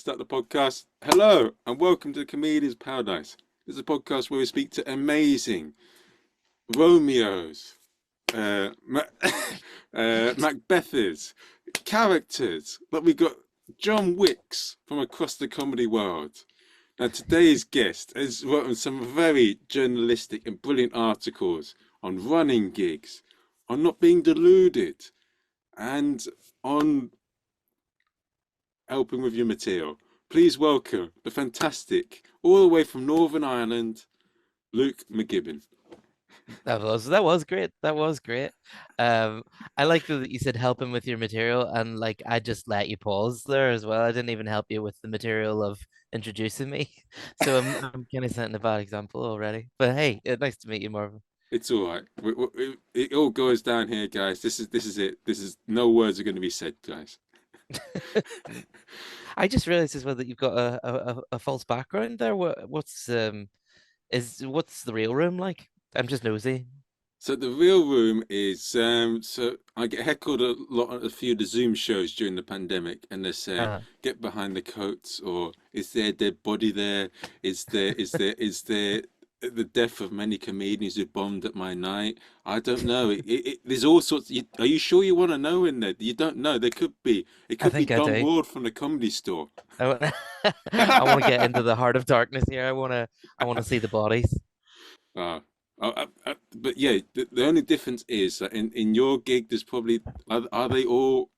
start the podcast. Hello and welcome to the Comedian's Paradise. This is a podcast where we speak to amazing Romeos, Macbeths, characters. Like we got John Wicks from across the comedy world. Now today's guest has written some very journalistic and brilliant articles on running gigs, on not being deluded, and on helping with your material. Please welcome the fantastic, all the way from Northern Ireland, Luke Mcgibbon. That was great. That was great. Um, I like that you said help him with your material, and like I just let you pause there as well. I didn't even help you with the material of introducing me, so I'm kind of setting a bad example already. But hey, nice to meet you, Marvin. It's all right. It all goes down here, guys. This is it. This is no words are going to be said, guys. I just realized as well that you've got a false background there. What's the real room like? I'm just nosy. So the real room is so I get heckled a lot at a few of the Zoom shows during the pandemic, and they say, Uh, "Get behind the coats," or "Is there a dead body there? Is there the death of many comedians who bombed at my night?" I don't know. There's all sorts. Are you sure you want to know in there? You don't know. There could be. It I could be think I Don do. Ward from the Comedy Store. I want to get into the heart of darkness here. I want to see the bodies. Uh, but yeah, the only difference is that in your gig, there's probably are they all?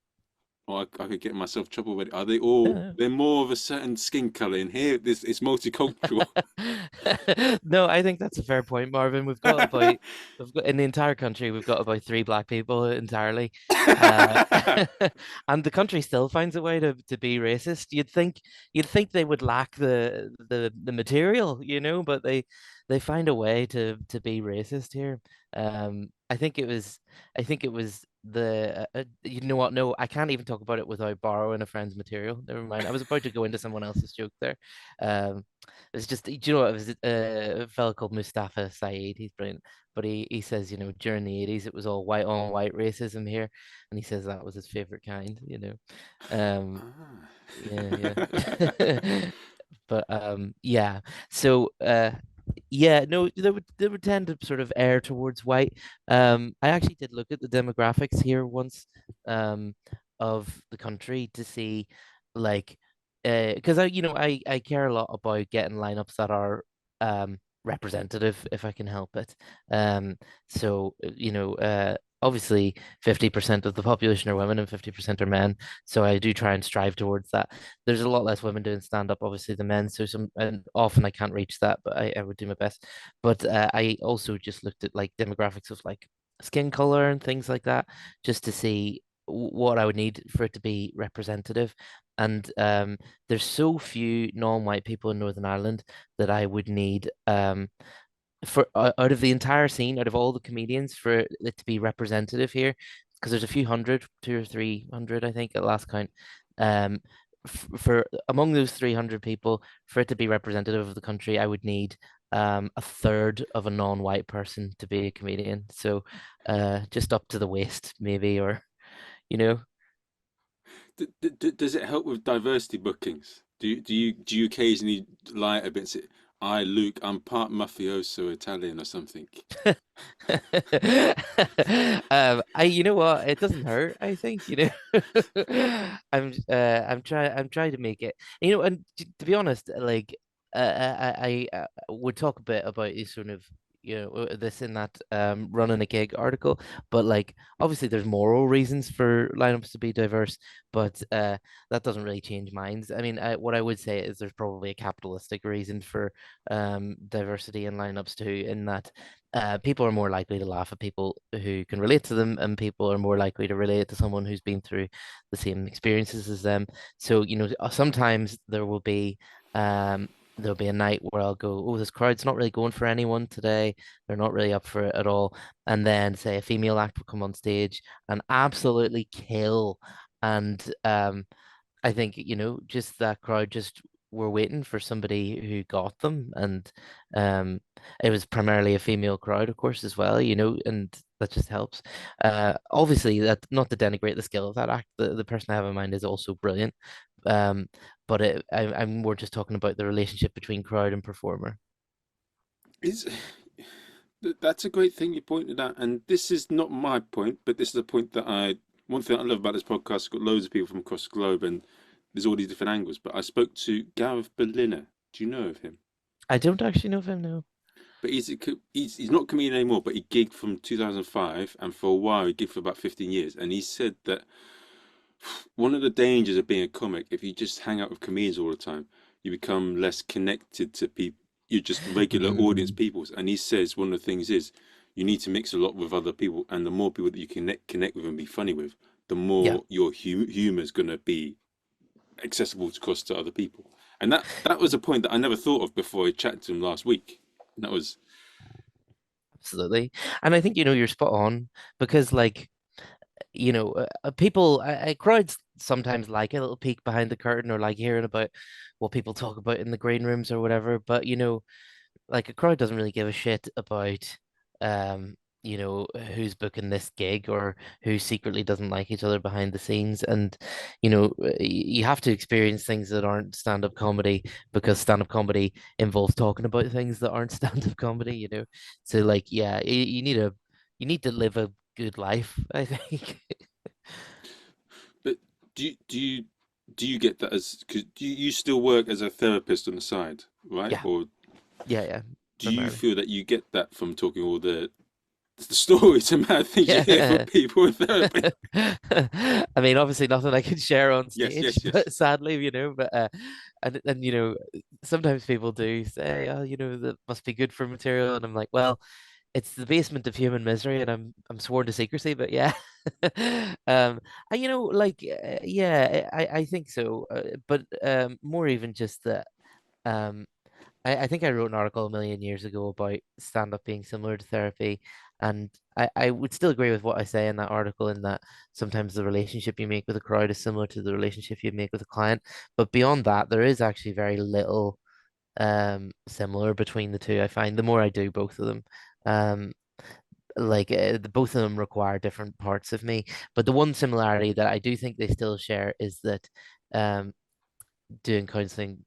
Oh, I could get myself in trouble with it. Are they all? Yeah. They're more of a certain skin color. In here, this it's multicultural. No, I think that's a fair point, Marvin. We've got in the entire country, we've got about three black people entirely. Uh, and the country still finds a way to be racist. You'd think they would lack the material, but they find a way to be racist here. I think it was you know what? No, I can't even talk about it without borrowing a friend's material. Never mind. I was about to go into someone else's joke there. Um, it's just, do you know what? It was a fellow called Mustafa Saeed. He's brilliant. But he says, during the 80s, it was all white on white racism here. And he says that was his favorite kind. Um, yeah, Ah. yeah. But yeah. So yeah, no, they would tend to sort of err towards white. I actually did look at the demographics here once, um, of the country to see, like, because I care a lot about getting lineups that are representative if I can help it. So obviously 50% of the population are women and 50% are men. So I do try and strive towards that. There's a lot less women doing stand up, obviously, than men. So and often I can't reach that, but I would do my best. But I also just looked at like demographics of like skin color and things like that, just to see what I would need for it to be representative. And there's so few non-white people in Northern Ireland that I would need for out of the entire scene, out of all the comedians, for it to be representative here, because there's a few hundred, 200 or 300, I think, at last count. Um, for among those 300 people, for it to be representative of the country, I would need a third of a non-white person to be a comedian. So, just up to the waist, maybe, or you know. Does it help with diversity bookings? Do you occasionally lie a bit? And say, I, Luke, I'm part mafioso Italian or something. You know what? It doesn't hurt. I think, I'm trying to make it, and to be honest, like, I would talk a bit about this sort of, this in that running a gig article, but like, obviously, there's moral reasons for lineups to be diverse, but that doesn't really change minds. I mean, what I would say is there's probably a capitalistic reason for diversity in lineups too, in that people are more likely to laugh at people who can relate to them, and people are more likely to relate to someone who's been through the same experiences as them. So, sometimes um, there'll be a night where I'll go, oh, this crowd's not really going for anyone today. They're not really up for it at all. And then, say, a female act will come on stage and absolutely kill. And I think, just that crowd just were waiting for somebody who got them. And um, it was primarily a female crowd, of course, as well, and that just helps. Obviously, that not to denigrate the skill of that act, the person I have in mind is also brilliant. Um, but I'm more just talking about the relationship between crowd and performer. Is that's a great thing you pointed out, and this is not my point, but this is a point that I. One thing I love about this podcast, it's got loads of people from across the globe, and there's all these different angles. But I spoke to Gareth Berliner. Do you know of him? I don't actually know if I know. But he's not a comedian anymore, but he gigged from 2005, and for a while he gigged for about 15 years. And he said that one of the dangers of being a comic, if you just hang out with comedians all the time, you become less connected to people. You're just regular audience Mm, people. And he says one of the things is you need to mix a lot with other people, and the more people that you connect with and be funny with, the yeah, more your humor is going to be accessible to cost to other people. And that was a point that I never thought of before I chatted to him last week. And that was absolutely. And I think you're spot on because people, crowds sometimes like a little peek behind the curtain or like hearing about what people talk about in the green rooms or whatever. But like a crowd doesn't really give a shit about um who's booking this gig or who secretly doesn't like each other behind the scenes. And you have to experience things that aren't stand-up comedy because stand-up comedy involves talking about things that aren't stand-up comedy. So like yeah, you need to live a good life, I think. But do you do you get that as because you still work as a therapist on the side, right? Yeah, Or yeah, do you primarily. feel that you get that from talking all the stories and mad things you hear from Yeah. people in therapy? I mean, obviously nothing I can share on Yes, stage, yes, yes. but sadly, but and sometimes people do say, oh, that must be good for material, and I'm like, well, it's the basement of human misery, and I'm sworn to secrecy, but yeah. And yeah, I think so, but more even just that, um, I think I wrote an article a million years ago about stand-up being similar to therapy. And I would still agree with what I say in that article, in that sometimes the relationship you make with a crowd is similar to the relationship you make with a client. But beyond that, there is actually very little similar between the two. I find the more I do both of them. Um both of them require different parts of me. But the one similarity that I do think they still share is that um doing counseling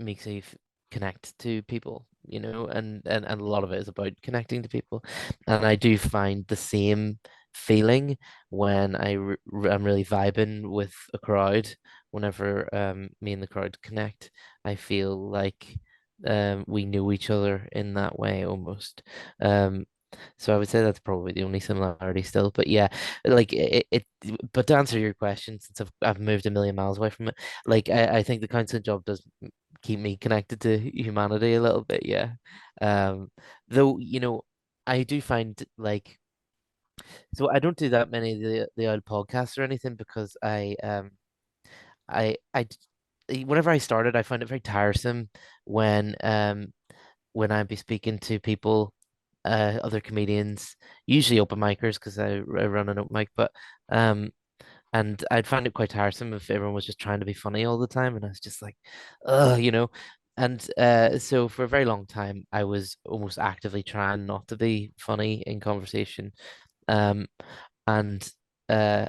makes me connect to people, and a lot of it is about connecting to people. And I do find the same feeling when I'm really vibing with a crowd. Whenever me and the crowd connect, I feel like we know each other in that way almost. Um, so I would say that's probably the only similarity still. But yeah, like but to answer your question, since I've moved a million miles away from it, like I think the counseling job does keep me connected to humanity a little bit, yeah. Though, I do find like so I don't do that many of the old podcasts or anything because whenever I started, I found it very tiresome when when I'd be speaking to people, other comedians, usually open micers because I run an open mic, but um and I'd find it quite tiresome if everyone was just trying to be funny all the time, and I was just like, ugh. And so for a very long time, I was almost actively trying not to be funny in conversation. Um, and uh,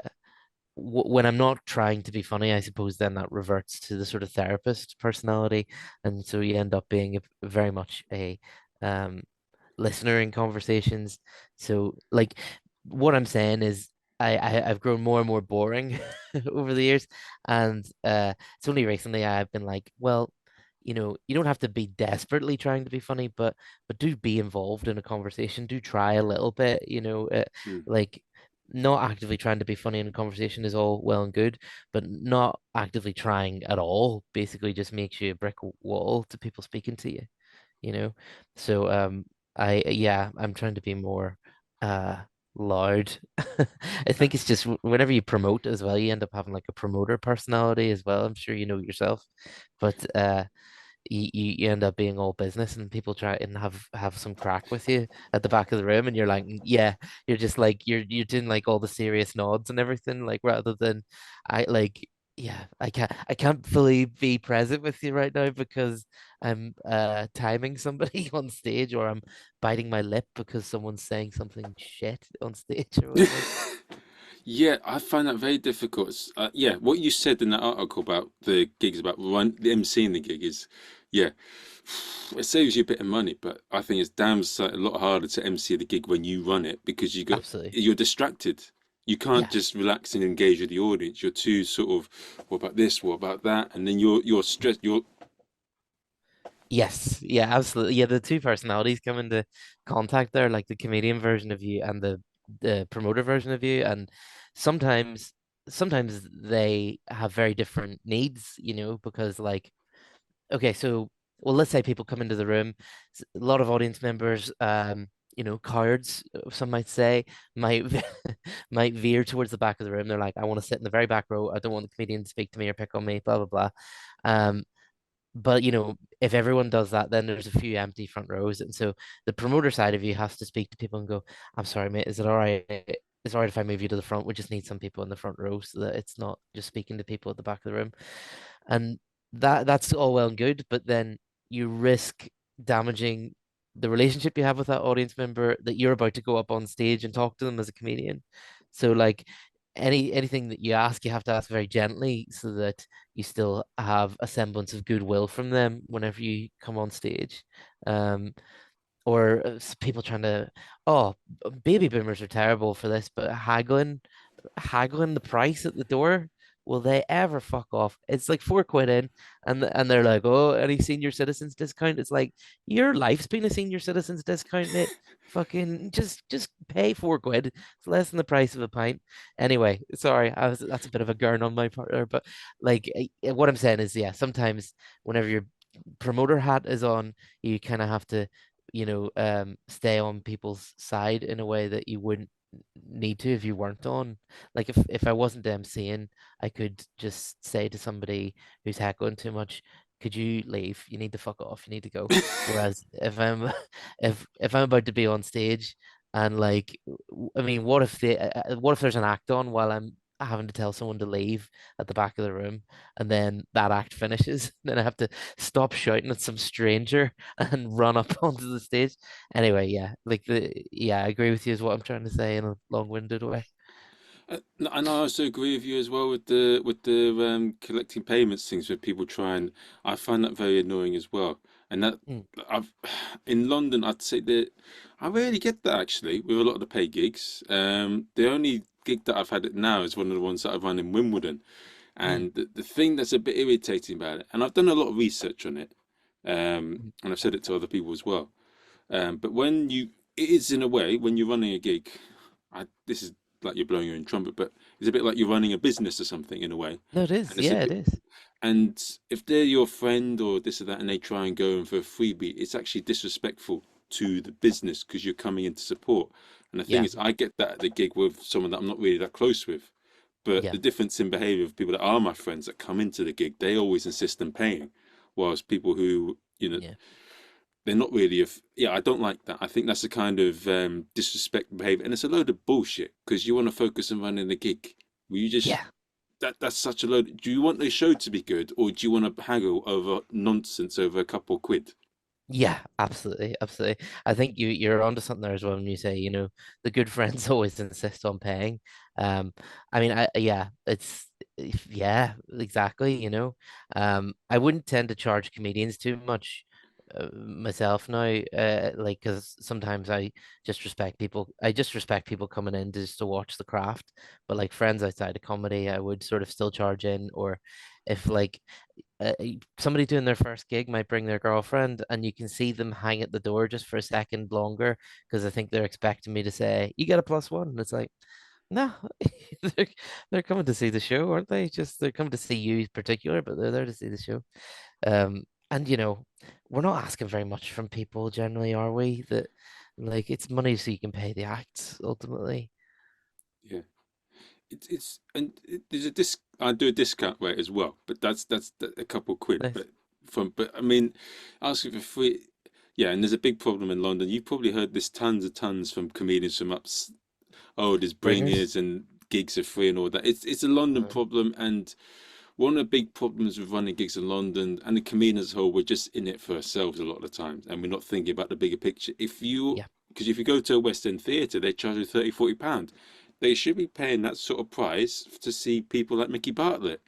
when I'm not trying to be funny, I suppose then that reverts to the sort of therapist personality, and so you end up being very much a um, listener in conversations. So, like, what I'm saying is, I've grown more and more boring over the years, and it's only recently I've been like, well, you don't have to be desperately trying to be funny, but do be involved in a conversation. Do try a little bit, Hmm. like not actively trying to be funny in a conversation is all well and good, but not actively trying at all basically just makes you a brick wall to people speaking to you, you know? So yeah, I'm trying to be more uh loud. I think it's just whenever you promote as well, you end up having like a promoter personality as well. I'm sure you know yourself. But you end up being all business and people try and have some crack with you at the back of the room, and you're like, yeah, you're just like you're doing like all the serious nods and everything, like rather than I like yeah, I can't fully be present with you right now because I'm timing somebody on stage, or I'm biting my lip because someone's saying something shit on stage or whatever. Yeah, I find that very difficult. Yeah, what you said in that article about the gigs, about the emceeing the gig is, yeah, it saves you a bit of money, but I think it's a lot harder to MC the gig when you run it because Absolutely. you're distracted. You can't Yeah. just relax and engage with the audience. You're too sort of, what about this? What about that? And then you're stressed. You're Yes, yeah, absolutely. Yeah, the two personalities come into contact there, like the comedian version of you and the promoter version of you, and sometimes sometimes they have very different needs, because like okay, so well, let's say people come into the room, a lot of audience members, cowards, some might say, might might veer towards the back of the room. They're like, I want to sit in the very back row. I don't want the comedian to speak to me or pick on me, blah blah blah. Um, but if everyone does that, then there's a few empty front rows, and so the promoter side of you has to speak to people and go, "I'm sorry, mate. Is it all right? It's all right if I move you to the front. We just need some people in the front row so that it's not just speaking to people at the back of the room." And that's all well and good, but then you risk damaging the relationship you have with that audience member that you're about to go up on stage and talk to them as a comedian. So like anything that you ask, you have to ask very gently so that you still have a semblance of goodwill from them whenever you come on stage. Um, or people trying to, oh, baby boomers are terrible for this, but haggling the price at the door. Will they ever fuck off? It's like 4 quid in, and they're like, "Oh, any senior citizens discount?" It's like your life's been a senior citizens discount, mate. Fucking just pay 4 quid. It's less than the price of a pint. Anyway, sorry, that's a bit of a gurn on my part there, but like what I'm saying is, yeah, sometimes whenever your promoter hat is on, you kind of have to, stay on people's side in a way that you wouldn't need to if you weren't on. Like if I wasn't emceeing, I could just say to somebody who's heckling too much, could you leave? You need to fuck off. You need to go. Whereas if I'm if I'm about to be on stage and like I mean, what if there's an act on while I'm having to tell someone to leave at the back of the room and then that act finishes, then I have to stop shouting at some stranger and run up onto the stage. Anyway, yeah, yeah, I agree with you is what I'm trying to say in a long-winded way. And I also agree with you as well with the collecting payments things where people try and I find that very annoying as well. And that Mm, I've in London I'd say that I rarely get that actually with a lot of the pay gigs. The only gig that I've had it now is one of the ones that I've run in Wimbledon. mm, And the thing that's a bit irritating about it, and I've done a lot of research on it, mm. and I've said it to other people as well. But it is in a way, when you're running a gig, this is like you're blowing your own trumpet, but it's a bit like you're running a business or something in a way. No, it And is. it's a Yeah, it bit, is. and if they're your friend or this or that, and they try and go in for a freebie, it's actually disrespectful to the business because you're coming in to support. And the thing Yeah, is, I get that at the gig with someone that I'm not really that close with. But yeah, the difference in behavior of people that are my friends that come into the gig, they always insist on paying, whilst people who, yeah, they're not really yeah, I don't like that. I think that's a kind of disrespect behavior, and it's a load of bullshit because you want to focus on running the gig. Will you just yeah. that's such a load. Do you want the show to be good, or do you want to haggle over nonsense over a couple of quid? Yeah, absolutely, absolutely. I think you're onto something there as well when you say, the good friends always insist on paying. I mean, yeah, yeah, exactly, I wouldn't tend to charge comedians too much myself now, like because sometimes I just respect people coming in just to watch the craft. But like friends outside of comedy, I would sort of still charge in, or if like somebody doing their first gig might bring their girlfriend and you can see them hang at the door just for a second longer because I think they're expecting me to say, you get a plus one. And it's like, no, they're, they're coming to see the show, aren't they? Just they're coming to see you in particular, but they're there to see the show. And we're not asking very much from people generally, are we? That like it's money so you can pay the acts ultimately. Yeah, there's a disc. I do a discount rate as well, but a couple of quid. Nice. But I mean, asking for free. Yeah, and there's a big problem in London. You've probably heard this tons and tons from comedians from oh, there's Bringers. bringers and gigs are free and all that. It's a London Uh, problem, and one of the big problems with running gigs in London and the comedians as a whole, we're just in it for ourselves a lot of the times, and we're not thinking about the bigger picture. yeah. Because if you go to a West End theatre, they charge you 30, £40. they should be paying that sort of price to see people like Mickey Bartlett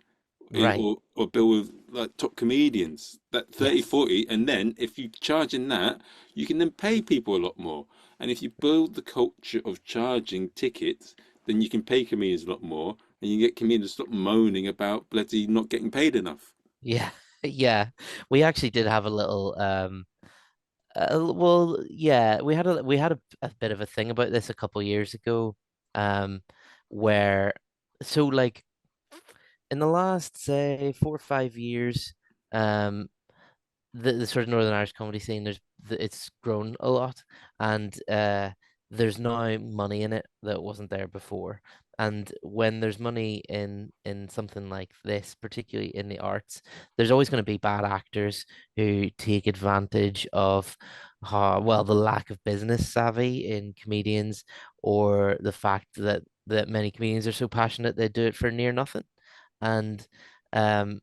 Right. or bill with like top comedians that 30, Yes. 40, and then if you charge in that, you can then pay people a lot more. And if you build the culture of charging tickets, then you can pay comedians a lot more, and you get comedians to stop moaning about bloody not getting paid enough. Yeah. Yeah. We actually did have a little well, yeah, we had a bit of a thing about this a couple years ago, um, where so like in the last say 4 or 5 years, um, the sort of Northern Irish comedy scene, it's grown a lot, and there's now money in it that wasn't there before. And when there's money in something like this, particularly in the arts, there's always going to be bad actors who take advantage of how, well, the lack of business savvy in comedians, or the fact that many comedians are so passionate they do it for near nothing. And um,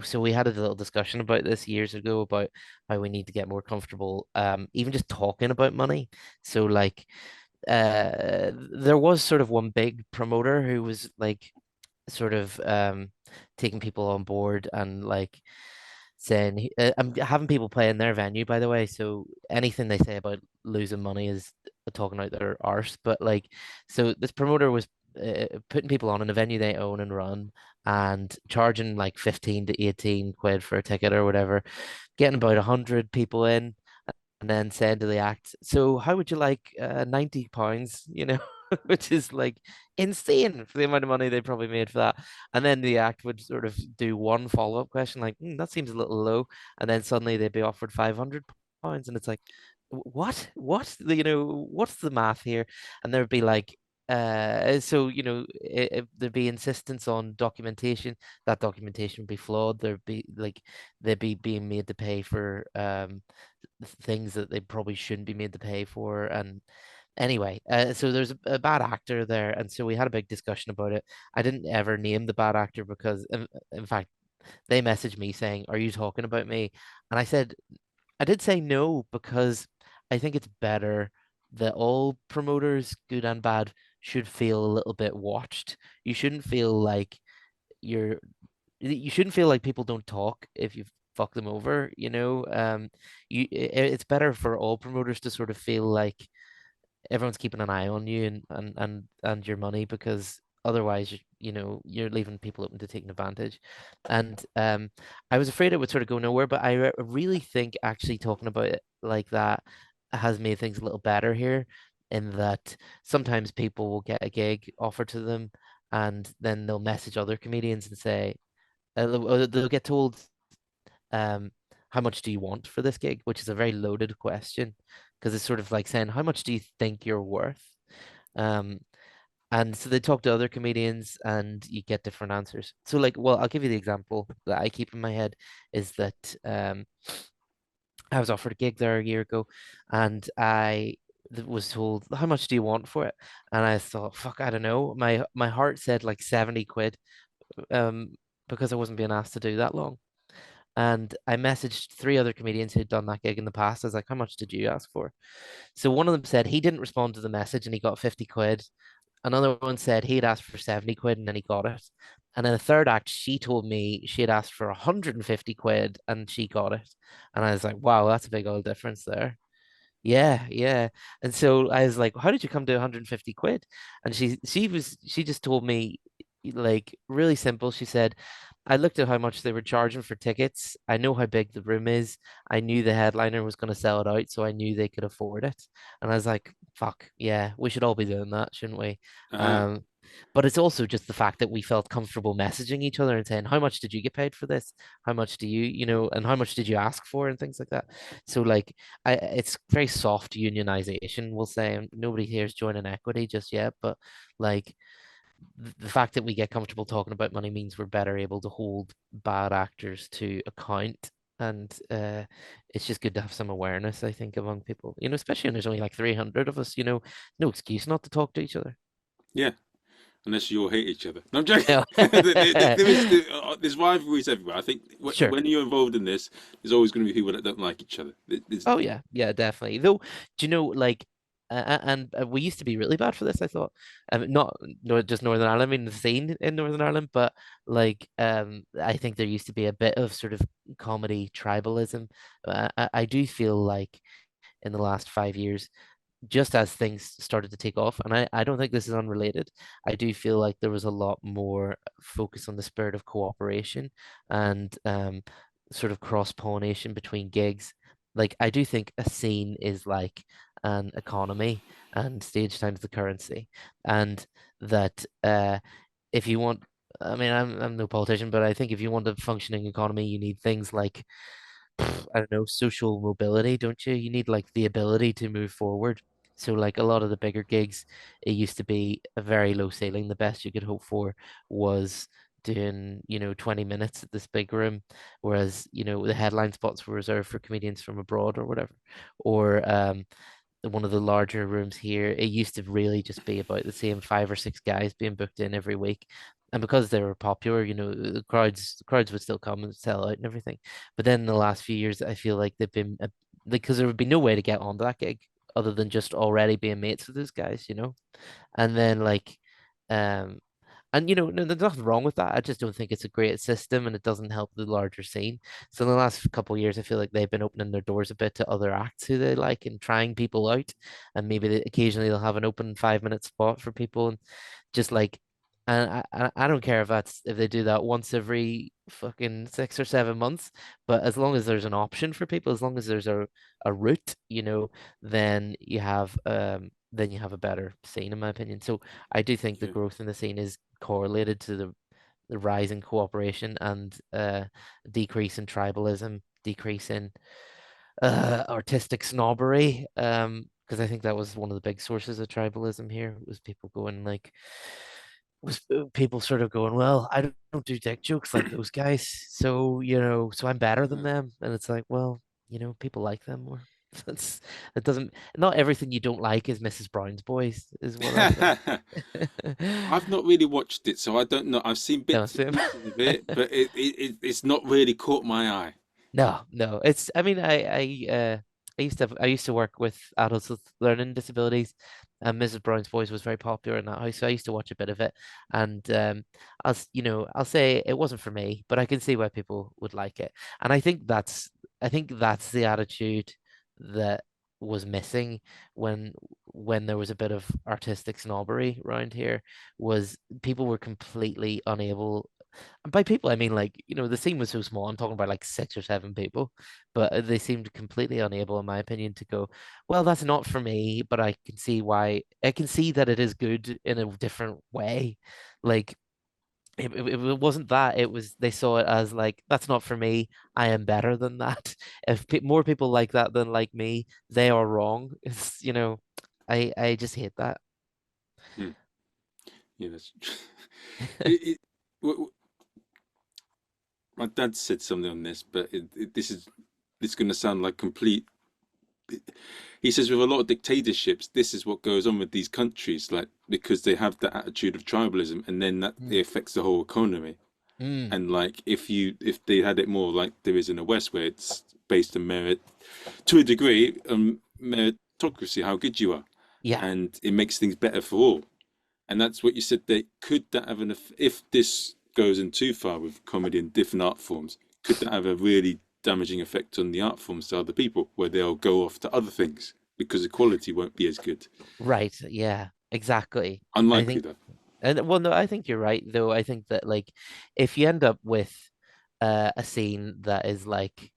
so we had a little discussion about this years ago about how we need to get more comfortable, even just talking about money. So like, there was sort of one big promoter who was like sort of taking people on board and like saying I'm having people play in their venue, by the way, so anything they say about losing money is talking out their arse. But like, so this promoter was putting people on in a venue they own and run, and charging like 15 to 18 quid for a ticket or whatever, getting about 100 people in, and then saying to the act, "So how would you like £90?" Which is like insane for the amount of money they probably made for that. And then the act would sort of do one follow-up question like, "That seems a little low," and then suddenly they'd be offered £500, and it's like, what? What? What's the math here? And there'd be like. So there'd be insistence on documentation. That documentation would be flawed. There'd be like they'd be being made to pay for things that they probably shouldn't be made to pay for. And anyway, so there's a bad actor there, and so we had a big discussion about it. I didn't ever name the bad actor because, in fact, they messaged me saying, "Are you talking about me?" And I said, I did say no because I think it's better that all promoters, good and bad, should feel a little bit watched. You shouldn't feel like you're you shouldn't feel like people don't talk if you fuck them over, it's better for all promoters to sort of feel like everyone's keeping an eye on you and your money, because otherwise you're leaving people open to taking advantage. And I was afraid it would sort of go nowhere, but I really think actually talking about it like that has made things a little better here, in that sometimes people will get a gig offered to them, and then they'll message other comedians and say, they'll get told, um, how much do you want for this gig? Which is a very loaded question, because it's sort of like saying, how much do you think you're worth? Um, and so they talk to other comedians and you get different answers. So like, well, I'll give you the example that I keep in my head is that I was offered a gig there a year ago, and I was told, how much do you want for it? And I thought, fuck, I don't know. My heart said like 70 quid, um, because I wasn't being asked to do that long. And I messaged three other comedians who'd done that gig in the past. I was like, how much did you ask for? So one of them said he didn't respond to the message and he got 50 quid. Another one said he'd asked for 70 quid and then he got it. And in the third act, she told me she had asked for 150 quid and she got it. And I was like, wow, that's a big old difference there. Yeah, yeah. And so I was like, how did you come to 150 quid? And she just told me, like, really simple. She said, I looked at how much they were charging for tickets. I know how big the room is. I knew the headliner was going to sell it out, so I knew they could afford it. And I was like, fuck, yeah, we should all be doing that, shouldn't we? Ah, Um, but it's also just the fact that we felt comfortable messaging each other and saying, how much did you get paid for this? How much do and how much did you ask for, and things like that. So like, it's very soft unionization, we'll say. And nobody here is joining equity just yet, but like the fact that we get comfortable talking about money means we're better able to hold bad actors to account. And it's just good to have some awareness, I think, among people, especially when there's only like 300 of us, no excuse not to talk to each other. yeah. Unless you all hate each other. No, I'm joking. Yeah. There's rivalries everywhere. I think Sure. when you're involved in this, there's always going to be people that don't like each other. Oh yeah, yeah, definitely. Though, do you know, like, and we used to be really bad for this, I thought. Not no, just Northern Ireland, I mean the scene in Northern Ireland, but like I think there used to be a bit of sort of comedy tribalism. I do feel like in the last 5 years, just as things started to take off, and I don't think this is unrelated, I do feel like there was a lot more focus on the spirit of cooperation and sort of cross-pollination between gigs. Like, I do think a scene is like an economy and stage time's the currency. And that if you want, I mean, I'm no politician, but I think if you want a functioning economy, you need things like I don't know, social mobility, don't you? You need like the ability to move forward. So like a lot of the bigger gigs, it used to be a very low ceiling. The best you could hope for was doing, 20 minutes at this big room, whereas, the headline spots were reserved for comedians from abroad or whatever. Or one of the larger rooms here, it used to really just be about the same 5 or 6 guys being booked in every week. And because they were popular, the crowds would still come and sell out and everything. But then in the last few years, I feel like they've been because there would be no way to get onto that gig other than just already being mates with those guys. And then like um and no, there's nothing wrong with that. I just don't think it's a great system and it doesn't help the larger scene. So in the last couple of years, I feel like they've been opening their doors a bit to other acts who they like and trying people out. And maybe occasionally they'll have an open 5 minute spot for people and just like and I don't care if they do that once every fucking 6 or 7 months, but as long as there's an option for people, as long as there's a route, then you have a better scene in my opinion. So I do think the Yeah. growth in the scene is correlated to the rise in cooperation and decrease in tribalism, decrease in artistic snobbery. Because I think that was one of the big sources of tribalism here was people sort of going, well, I don't do dick jokes like those guys, so I'm better than Yeah. them, and it's like, well, people like them more. That's it doesn't not everything you don't like is Mrs. Brown's Boys, is what I think. I've not really watched it, so I don't know. I've seen No, bits and same. pieces of it, but it's not really caught my eye. No, no. I mean, I used to work with adults with learning disabilities, and Mrs. Brown's Boys was very popular in that house, so I used to watch a bit of it. And I'll say it wasn't for me, but I can see why people would like it. And I think that's the attitude that was missing when when there was a bit of artistic snobbery around here, was people were completely unable, and by people, I mean like, the scene was so small. I'm talking about like 6 or 7 people, but they seemed completely unable, in my opinion, to go, well, that's not for me, but I can see why. I can see that it is good in a different way. Like it wasn't that. It was they saw it as like, that's not for me. I am better than that. If more people like that than like me, they are wrong. I just hate that. Hmm. Yeah, that's it, w- my dad said something on this, but this is going to sound like complete. He says with a lot of dictatorships, this is what goes on with these countries, like because they have the attitude of tribalism, and then that Mm. it affects the whole economy. Mm. And like if they had it more like there is in the West, where it's based on merit to a degree, meritocracy, how good you are, Yeah. and it makes things better for all. And that's what you said. They could that have an if this goes in too far with comedy and different art forms, could that have a really damaging effect on the art forms to other people, where they'll go off to other things because the quality won't be as good. Right. Yeah. Exactly. I Unlikely think. though. And well, no, I think you're right, though. I think that like if you end up with a scene that is like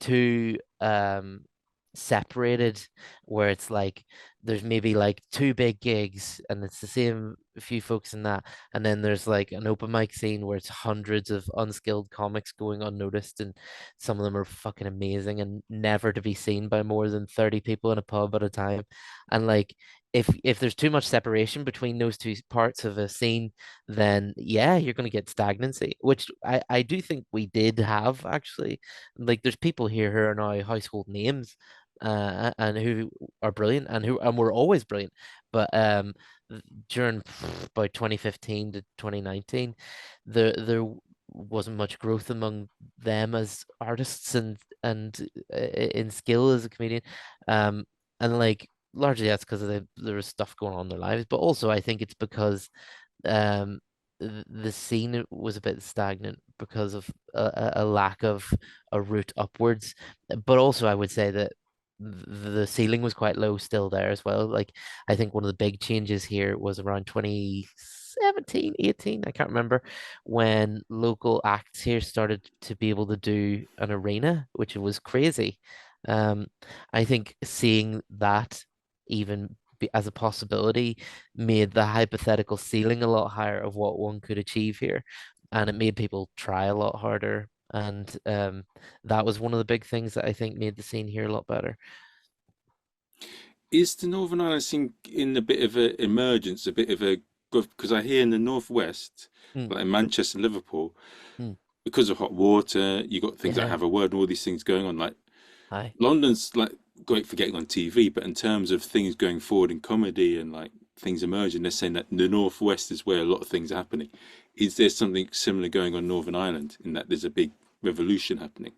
too separated, where it's like there's maybe like 2 big gigs and it's the same few folks in that, and then there's like an open mic scene where it's hundreds of unskilled comics going unnoticed, and some of them are fucking amazing and never to be seen by more than 30 people in a pub at a time. And like if there's too much separation between those two parts of a scene, then yeah, you're going to get stagnancy, which I do think we did have actually. Like there's people here who are now household names, and who are brilliant and were always brilliant. But during about 2015 to 2019, there wasn't much growth among them as artists and in skill as a comedian. Um, and like largely that's because there was stuff going on in their lives, but also I think it's because um the scene was a bit stagnant because of a lack of a route upwards. But also I would say that the ceiling was quite low still there as well. Like I think one of the big changes here was around 2017, 18, I can't remember, when local acts here started to be able to do an arena, which was crazy. Um, I think seeing that even as a possibility made the hypothetical ceiling a lot higher of what one could achieve here, and it made people try a lot harder. And that was one of the big things that I think made the scene here a lot better. Is the Northern Ireland scene in a bit of a emergence, a bit of a because I hear in the northwest, Mm, like in Manchester, and Liverpool, mm, because of hot water, you got things like yeah, Have a Word and all these things going on. Like hi. London's like great for getting on TV, but in terms of things going forward in comedy and like things emerging, they're saying that the northwest is where a lot of things are happening. Is there something similar going on Northern Ireland in that there's a big revolution happening?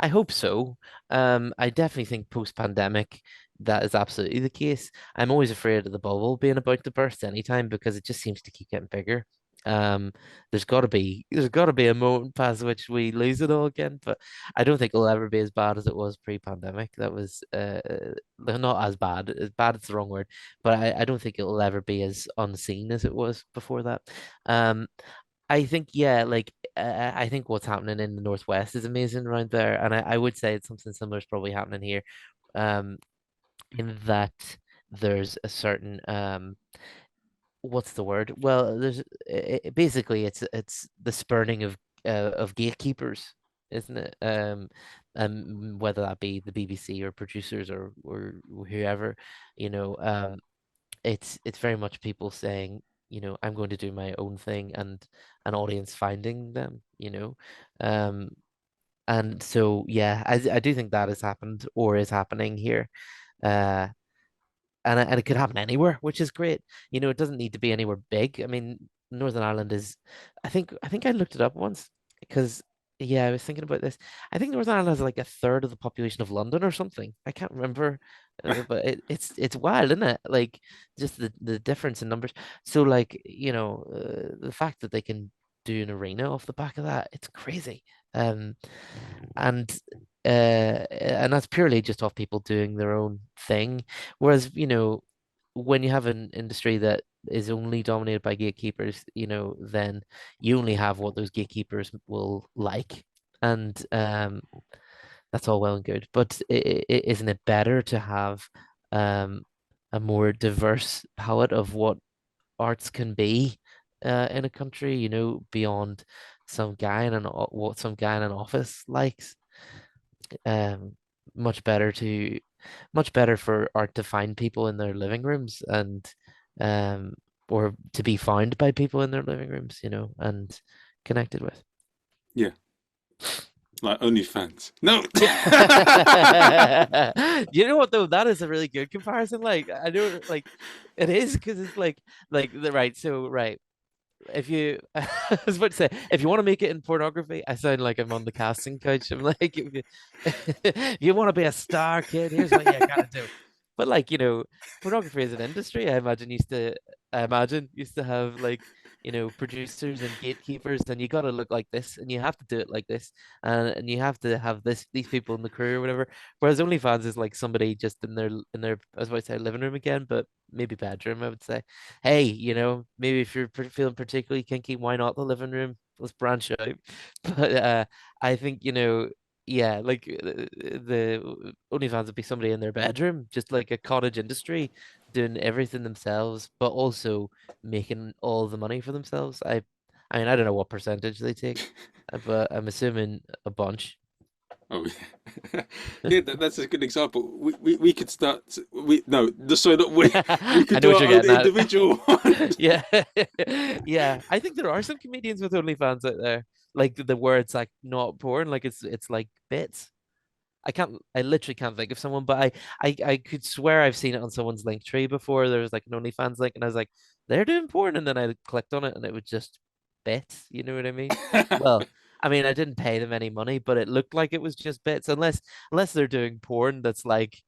I hope so. I definitely think post-pandemic that is absolutely the case. I'm always afraid of the bubble being about to burst anytime because it just seems to keep getting bigger. Um, there's got to be a moment past which we lose it all again, but I don't think it'll ever be as bad as it was pre-pandemic. That was not as bad. As bad is the wrong word, but I don't think it'll ever be as unseen as it was before that. Um, I think, yeah, like I think what's happening in the Northwest is amazing around there, and I would say it's something similar is probably happening here, um, in that there's a certain what's the word? Well, basically it's the spurning of gatekeepers, isn't it? Whether that be the BBC or producers or whoever, you know, it's very much people saying, I'm going to do my own thing and an audience finding them, and so yeah, I do think that has happened or is happening here. Uh, and it could happen anywhere, which is great. It doesn't need to be anywhere big. I mean, Northern Ireland is, I think I looked it up once because yeah, I was thinking about this. I think Northern Ireland has like a third of the population of London or something. I can't remember, but it's wild, isn't it? Like just the difference in numbers. So like, the fact that they can do an arena off the back of that, it's crazy. Um, and and that's purely just off people doing their own thing. Whereas, when you have an industry that is only dominated by gatekeepers, then you only have what those gatekeepers will like. And that's all well and good. But isn't it better to have um, a more diverse palette of what arts can be in a country, beyond what some guy in an office likes? um much better to much better for art to find people in their living rooms and um or to be found by people in their living rooms, and connected with. Yeah, like OnlyFans. No. You know what though? That is a really good comparison. Like I know, like it is because it's like the right. So right, if you I was about to say if you want to make it in pornography, I sound like I'm on the casting couch. I'm like, if you want to be a star kid, here's what you gotta do. But like, pornography as an industry, I imagine used to have like, producers and gatekeepers, and you gotta look like this, and you have to do it like this, and you have to have these people in the crew or whatever. Whereas OnlyFans is like somebody just in their I was about to say living room again, but maybe bedroom, I would say. Hey, maybe if you're feeling particularly kinky, why not the living room? Let's branch out. But I think, yeah, like the OnlyFans would be somebody in their bedroom, just like a cottage industry, doing everything themselves, but also making all the money for themselves. I mean, I don't know what percentage they take, but I'm assuming a bunch. Oh, yeah, yeah. That's a good example. We could start. We no, sorry, not we. We I could know do what our you're own getting at. individual one. Yeah. Yeah. I think there are some comedians with OnlyFans out there. Like the where it's like not porn, like it's like bits. I literally can't think of someone, but I could swear I've seen it on someone's link tree before. There was like an OnlyFans link, and I was like, they're doing porn, and then I clicked on it, and it was just bits. You know what I mean? Well, I mean, I didn't pay them any money, but it looked like it was just bits, unless they're doing porn that's like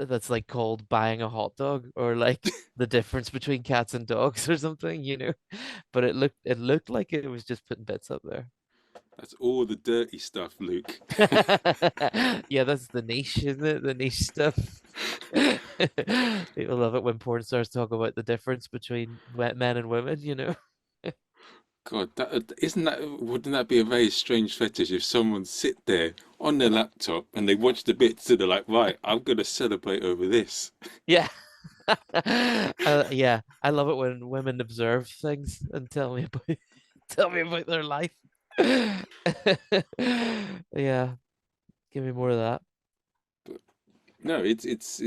that's like called buying a hot dog or like the difference between cats and dogs or something, you know. But it looked like it was just putting bits up there. That's all the dirty stuff, Luke. Yeah, that's the niche, isn't it? The niche stuff. People love it when porn stars talk about the difference between men and women, you know? God, that isn't that wouldn't that be a very strange fetish if someone sit there on their laptop and they watch the bits and they're like, right, I'm gonna celebrate over this. Yeah. Yeah, I love it when women observe things and tell me about their life. Yeah, give me more of that. But no, it's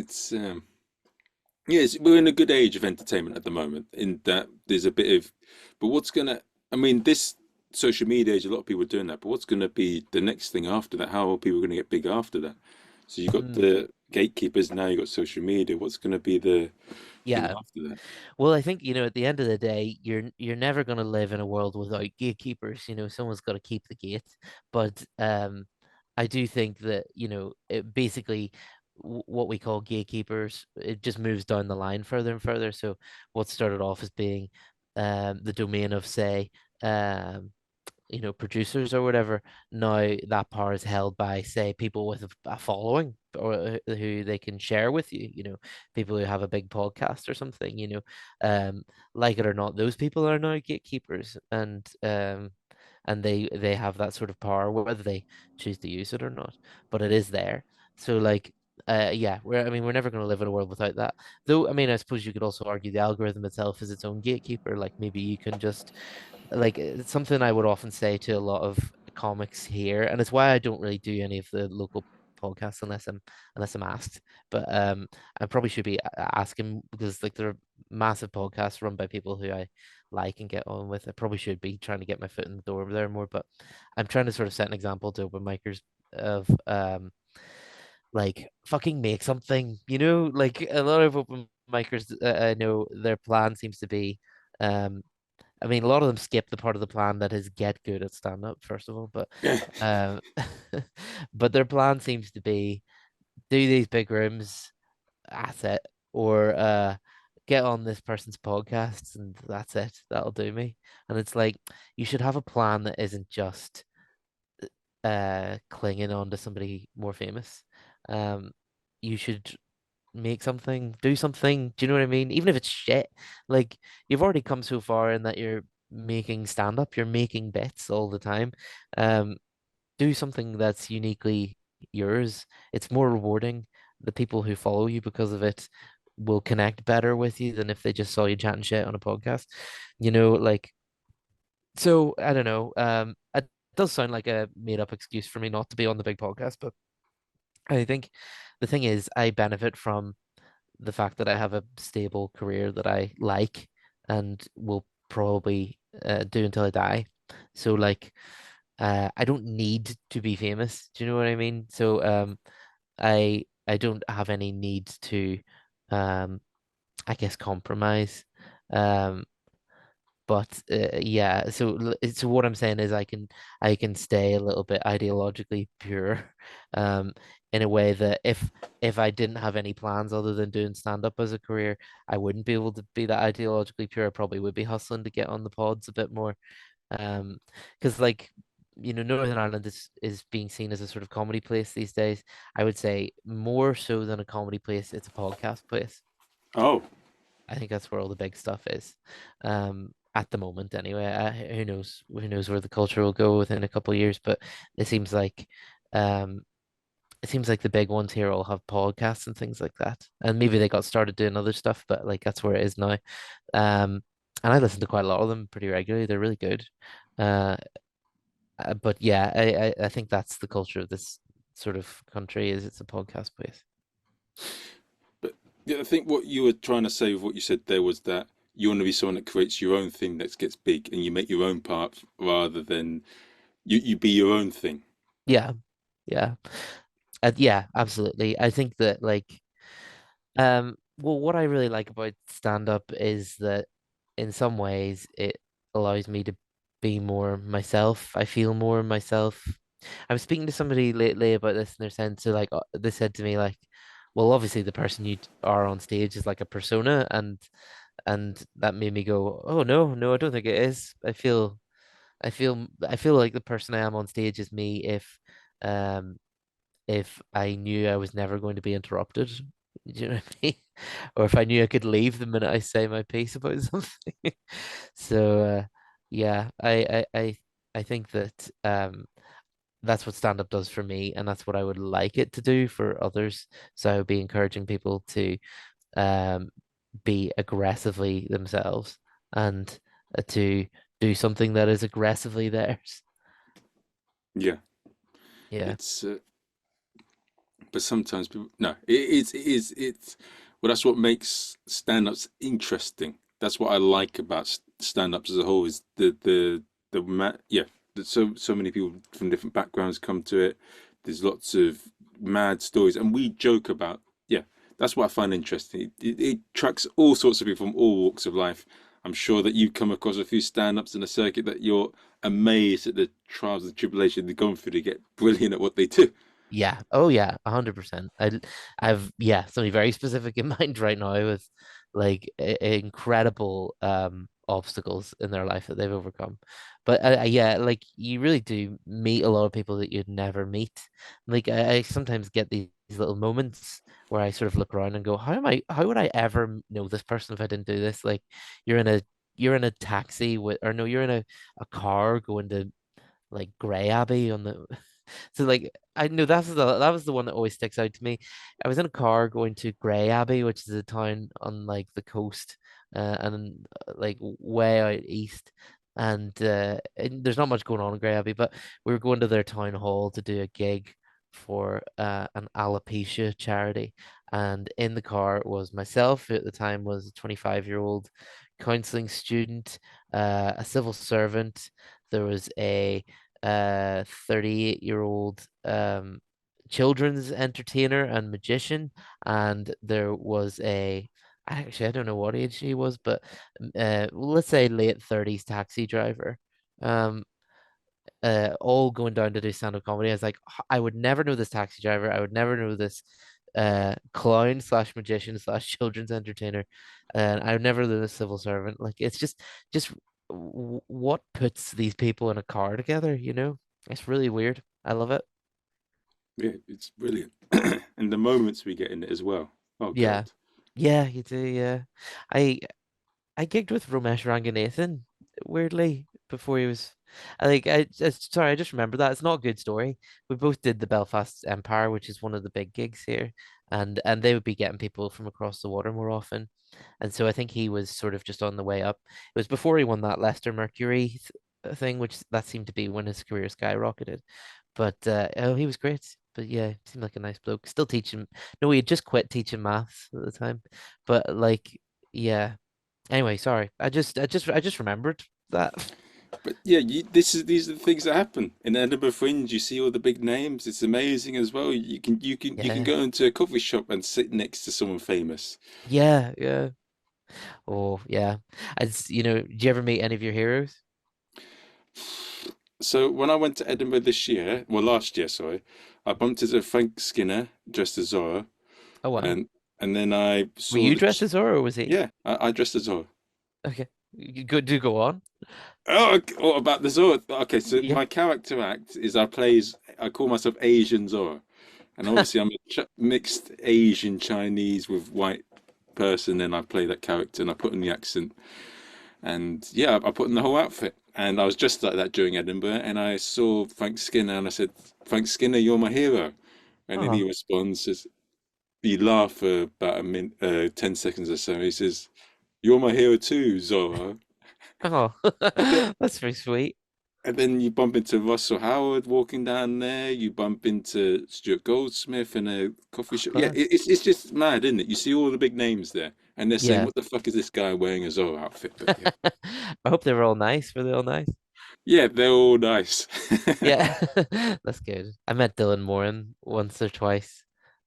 yes, we're in a good age of entertainment at the moment, in that there's a bit of, but what's gonna, I mean, this social media age, a lot of people are doing that, but what's gonna be the next thing after that? How are people gonna get big after that? So you got Mm, the gatekeepers now, you got social media. What's gonna be the thing yeah. after that? Well, I think, at the end of the day, you're never going to live in a world without gatekeepers. Someone's got to keep the gate. But I do think that, it basically what we call gatekeepers, it just moves down the line further and further. So what started off as being the domain of, say, um, producers or whatever. Now that power is held by, say, people with a following or who they can share with you, people who have a big podcast or something, um, like it or not, those people are now gatekeepers and they have that sort of power whether they choose to use it or not, but it is there. So like yeah, we're never going to live in a world without that. Though, I mean, I suppose you could also argue the algorithm itself is its own gatekeeper. Like maybe you can just like it's something I would often say to a lot of comics here, and it's why I don't really do any of the local podcasts unless I'm asked. But I probably should be asking because like there are massive podcasts run by people who I like and get on with. I probably should be trying to get my foot in the door over there more, but I'm trying to sort of set an example to open micers of like fucking make something, like a lot of open micers I know their plan seems to be um I mean, a lot of them skip the part of the plan that is get good at stand up, first of all, but um, but their plan seems to be do these big rooms, that's it, or get on this person's podcast, and that's it. That'll do me. And it's like you should have a plan that isn't just clinging on to somebody more famous. Um, you should make something, do something. Do you know what I mean? Even if it's shit, like you've already come so far in that you're making stand up, you're making bits all the time. Um, do something that's uniquely yours. It's more rewarding. The people who follow you because of it will connect better with you than if they just saw you chatting shit on a podcast. Like so I don't know. It does sound like a made up excuse for me not to be on the big podcast, but I think the thing is I benefit from the fact that I have a stable career that I like and will probably do until I die. So like I don't need to be famous. Do you know what I mean? So I don't have any need to um I guess compromise. Um but yeah, so what I'm saying is I can stay a little bit ideologically pure, um, in a way that if I didn't have any plans other than doing stand up as a career, I wouldn't be able to be that ideologically pure. I probably would be hustling to get on the pods a bit more, um, because like Northern Ireland is being seen as a sort of comedy place these days. I would say more so than a comedy place, it's a podcast place. Oh, I think that's where all the big stuff is, at the moment anyway. Who knows? Who knows where the culture will go within a couple of years? But it seems like, um, it seems like the big ones here all have podcasts and things like that. And maybe they got started doing other stuff, but like that's where it is now. Um, and I listen to quite a lot of them pretty regularly. They're really good. Uh, but yeah, I think that's the culture of this sort of country is it's a podcast place. but yeah, I think what you were trying to say with what you said there was that you want to be someone that creates your own thing that gets big and you make your own part rather than you be your own thing. Yeah, yeah, yeah, absolutely. I think that like well, what I really like about stand up is that in some ways it allows me to be more myself. I feel more myself. I was speaking to somebody lately about this, and they're saying to like they said to me like, well, obviously the person you are on stage is like a persona, and that made me go, oh no, no, I don't think it is. I feel like the person I am on stage is me um if I knew I was never going to be interrupted. Do you know what I mean? Or if I knew I could leave the minute I say my piece about something. So yeah, I think that that's what stand up does for me, and that's what I would like it to do for others. So I would be encouraging people to um be aggressively themselves and to do something that is aggressively theirs. Yeah, Yeah. it's but sometimes people no, it's well, that's what makes stand-ups interesting. That's what I like about stand-ups as a whole is yeah, so many people from different backgrounds come to it. There's lots of mad stories, and we joke about, yeah, that's what I find interesting. It tracks all sorts of people from all walks of life. I'm sure that you've come across a few stand-ups in a circuit that you're amazed at the trials and tribulations they've gone through to get brilliant at what they do. Yeah. Oh yeah, 100%. I've yeah, something very specific in mind right now with like incredible obstacles in their life that they've overcome. But yeah, like you really do meet a lot of people that you'd never meet. Like I sometimes get these little moments where I sort of look around and go, how would I ever know this person if I didn't do this? Like you're in a you're in a taxi with or no, you're in a car going to like Grey Abbey on the so like I know that was the one that always sticks out to me. I was in a car going to Grey Abbey, which is a town on like the coast, and like way out east. And there's not much going on in Grey Abbey, but we were going to their town hall to do a gig for an alopecia charity. And in the car was myself, who at the time was a 25-year-old counseling student, a civil servant. There was a 38-year-old children's entertainer and magician, and there was a actually I don't know what age he was, but let's say late 30s taxi driver. Um, all going down to do stand-up comedy. I was like, I would never know this taxi driver. I would never know this clown slash magician slash children's entertainer, and I would never know this civil servant. Like it's just what puts these people in a car together, you know? It's really weird. I love it. Yeah, it's brilliant. And the moments we get in it as well. Oh Yeah. God. Yeah, you do, yeah. I I gigged with Romesh Ranganathan weirdly before he was. Sorry, I just remember that. It's not a good story. We both did the Belfast Empire, which is one of the big gigs here, and they would be getting people from across the water more often. And so I think he was sort of just on the way up. It was before he won that Leicester Mercury thing, which that seemed to be when his career skyrocketed. But oh, he was great. But yeah, seemed like a nice bloke. Still teaching. No, he had just quit teaching maths at the time. But like, yeah. Anyway, sorry. I just remembered that. But yeah, these are the things that happen in Edinburgh Fringe. You see all the big names. It's amazing as well. You can Yeah. go into a coffee shop and sit next to someone famous. Yeah, yeah. Oh, yeah. Do you ever meet any of your heroes? So when I went to Edinburgh this year, well last year, sorry, I bumped into Frank Skinner dressed as Zorro, Oh, wow. and then I Were saw you the dressed as Zoro or was he? yeah, I dressed as Zorro. Okay. Do go on. Oh, okay, what about the Zorro? Okay, so Yeah. my character act is I call myself Asian Zorro. And obviously, I'm a ch mixed Asian Chinese with white person, and I play that character and I put in the accent. And yeah, I put in the whole outfit. And I was just like that during Edinburgh. And I saw Frank Skinner and I said, Frank Skinner, you're my hero. And then he Oh. responds, says, he laughed for about 10 seconds or so. He says, you're my hero too, Zorro. Oh. And then, That's very sweet. and then you bump into Russell Howard walking down there. You bump into Stuart Goldsmith in a coffee shop. Yeah, Class. it's just mad, isn't it? You see all the big names there, and they're saying, Yeah. "What the fuck is this guy wearing a Zorro outfit?" But yeah, I hope they were all nice. Were they all nice? yeah, they're all nice. Yeah. That's good. I met Dylan Moran once or twice.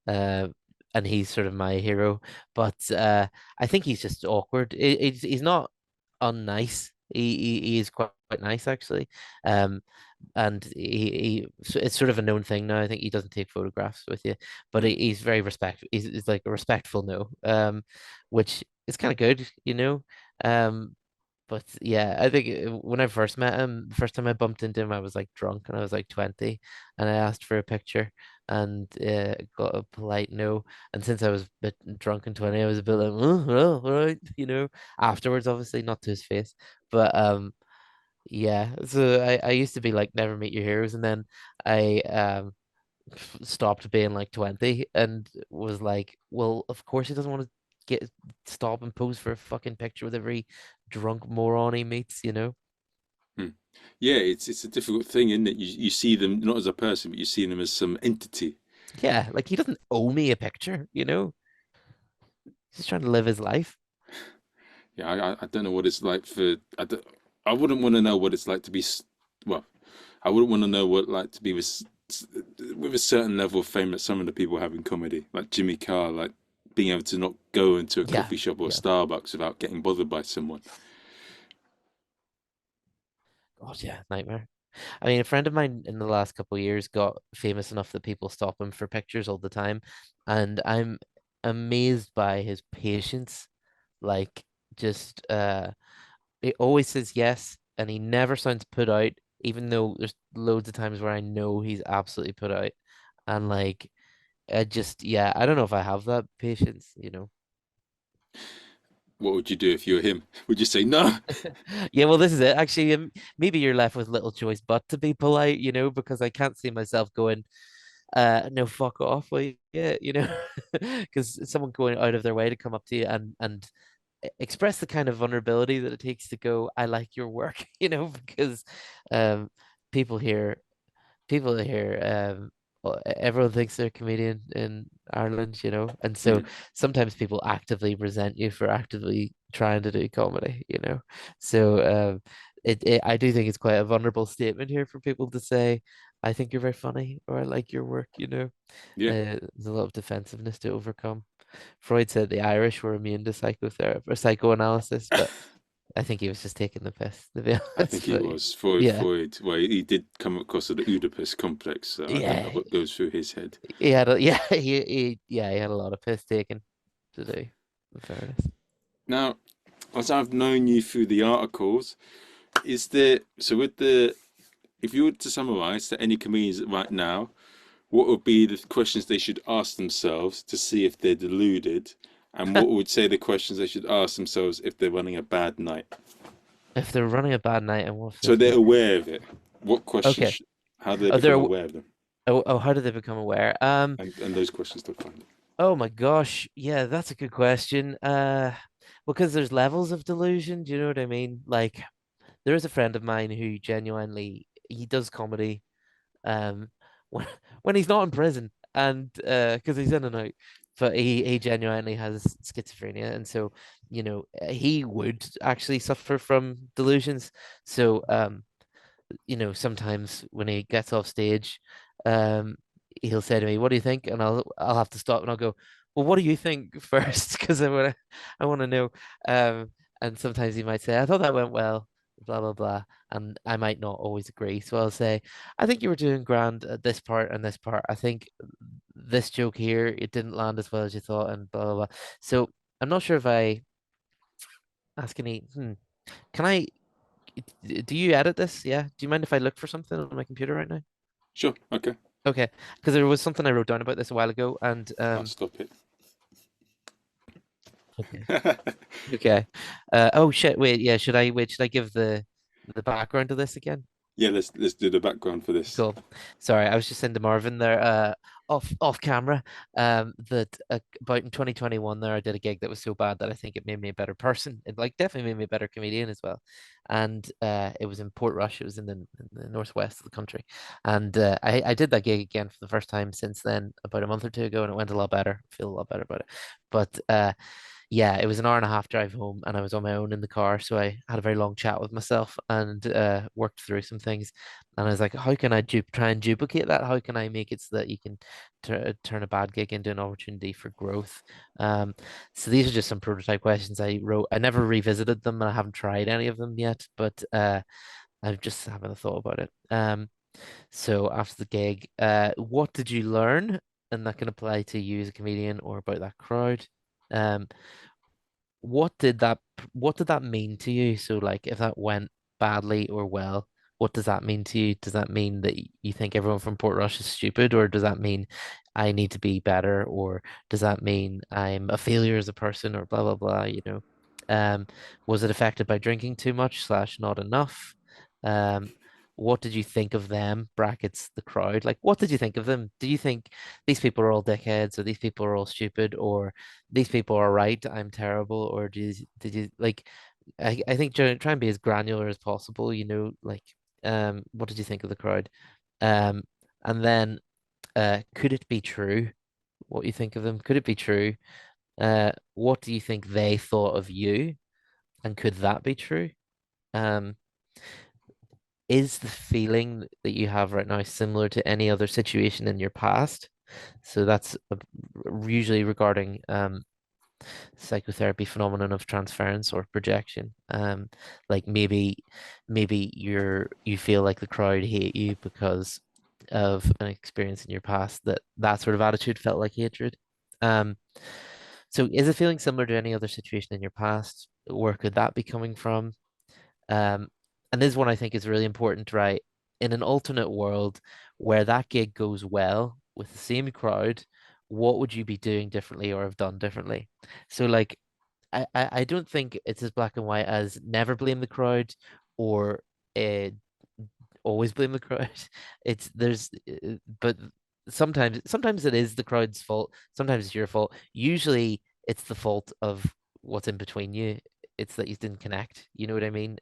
Uh, and he's sort of my hero. But I think he's just awkward. He's not unnice. He is quite nice actually. Um, and so it's sort of a known thing now. I think he doesn't take photographs with you, but Mm. he's very respectful. He's like a respectful no, which is kind of good, you know. Um, but yeah, I think when I first met him, the first time I bumped into him, I was like drunk and I was like 20, and I asked for a picture and got a polite no. And since I was a bit drunk and 20, I was a bit like, oh, well, all right, you know. Afterwards, obviously, not to his face, but yeah. So I used to be like never meet your heroes, and then I stopped being like 20 and was like, well, of course he doesn't want to get stop and pose for a fucking picture with every drunk moron he meets, you know? Mm. Yeah, it's a difficult thing, isn't it? You see them not as a person, but you see them as some entity. Yeah, like he doesn't owe me a picture, you know? He's just trying to live his life. Yeah, I don't know what it's like for I wouldn't want to know what it's like to be well, I wouldn't want to know what like to be with a certain level of fame that some of the people have in comedy, like Jimmy Carr, like being able to not go into a Yeah, coffee shop or a yeah. Starbucks without getting bothered by someone. God, yeah, nightmare. I mean, a friend of mine in the last couple of years got famous enough that people stop him for pictures all the time, and I'm amazed by his patience. Like, just he always says yes, and he never sounds put out, even though there's loads of times where I know he's absolutely put out. And like, I just, yeah, I don't know if I have that patience, you know. What would you do if you were him? Would you say no? Yeah, well, this is it. Actually, maybe you're left with little choice but to be polite, you know, because I can't see myself going, no, fuck off. Well, yeah, you know, because someone going out of their way to come up to you and express the kind of vulnerability that it takes to go, I like your work, you know, because um people here people here everyone thinks they're a comedian in Ireland, you know, and so Mhm. sometimes people actively resent you for actively trying to do comedy, you know. So I do think it's quite a vulnerable statement here for people to say, I think you're very funny or I like your work, you know. Yeah, There's a lot of defensiveness to overcome. Freud said the Irish were immune to psychotherapy or psychoanalysis, but I think he was just taking the piss, to be I think honest. he But was. Freud, yeah, Freud. Well, he did come across the Oedipus complex, so I don't know yeah, what goes through his head. he had yeah, he had a lot of piss taken to do, in fairness. Now, as I've known you through the articles, is there so with the if you were to summarize to any comedians right now, what would be the questions they should ask themselves to see if they're deluded, and what would say the questions they should ask themselves if they're running a bad night? If they're running a bad night and what if So they've they're got aware of it. What questions? okay. How do they Oh, become they're aware of them? how did they become aware? And those questions to find. Oh my gosh, yeah, that's a good question. Because there's levels of delusion, do you know what I mean? Like there is a friend of mine who genuinely he does comedy um when when he's not in prison and because he's in and out, but he genuinely has schizophrenia, and so you know he would actually suffer from delusions. So you know, sometimes when he gets off stage, um, he'll say to me, "What do you think?" And I'll have to stop and I'll go, "Well, what do you think first?" Because I wanna know. And sometimes he might say, "I thought that went well." Blah blah blah, and I might not always agree. So I'll say, "I think you were doing grand at this part and this part. I think this joke here it didn't land as well as you thought," and blah blah blah. So I'm not sure if I ask any. Can I? Do you edit this? Yeah. Do you mind if I look for something on my computer right now? Sure. Okay. Okay, because there was something I wrote down about this a while ago, and I'll stop it. okay, okay. Oh shit! Wait, yeah. Should I wait? Should I give the background to this again? Yeah, let's do the background for this. Cool. Sorry, I was just saying to Marvin there, off camera, that about in 2021 there I did a gig that was so bad that I think it made me a better person. It like definitely made me a better comedian as well. And it was in Portrush. It was in the northwest of the country, and I did that gig again for the first time since then about a month or two ago, and it went a lot better. I feel a lot better about it. But yeah, it was an hour and a half drive home, and I was on my own in the car, so I had a very long chat with myself and worked through some things. And I was like, how can I try and duplicate that? How can I make it so that you can turn a bad gig into an opportunity for growth? Um, so these are just some prototype questions I wrote. I never revisited them, and I haven't tried any of them yet, but I'm just having a thought about it. So after the gig, what did you learn? And that can apply to you as a comedian or about that crowd. Um, what did that what did that mean to you? So like if that went badly or well, what does that mean to you? Does that mean that you think everyone from Portrush is stupid, or does that mean I need to be better, or does that mean I'm a failure as a person, or blah blah blah, you know? Um, was it affected by drinking too much slash not enough? Um, what did you think of them, brackets the crowd? Like what did you think of them? Do you think these people are all dickheads, or these people are all stupid, or these people are right, I'm terrible, or did you like I think try and be as granular as possible, you know, like what did you think of the crowd? Um and then could it be true what you think of them? Could it be true? What do you think they thought of you? And could that be true? Um is the feeling that you have right now similar to any other situation in your past? So that's usually regarding psychotherapy phenomenon of transference or projection. Like maybe you feel like the crowd hate you because of an experience in your past that sort of attitude felt like hatred. Um, so is it feeling similar to any other situation in your past? Where could that be coming from? Um, and this one I think is really important, right? In an alternate world where that gig goes well with the same crowd, what would you be doing differently or have done differently? So like I don't think it's as black and white as never blame the crowd or uh, always blame the crowd. It's but sometimes it is the crowd's fault. Sometimes it's your fault. Usually it's the fault of what's in between you. It's that you didn't connect. You know what I mean?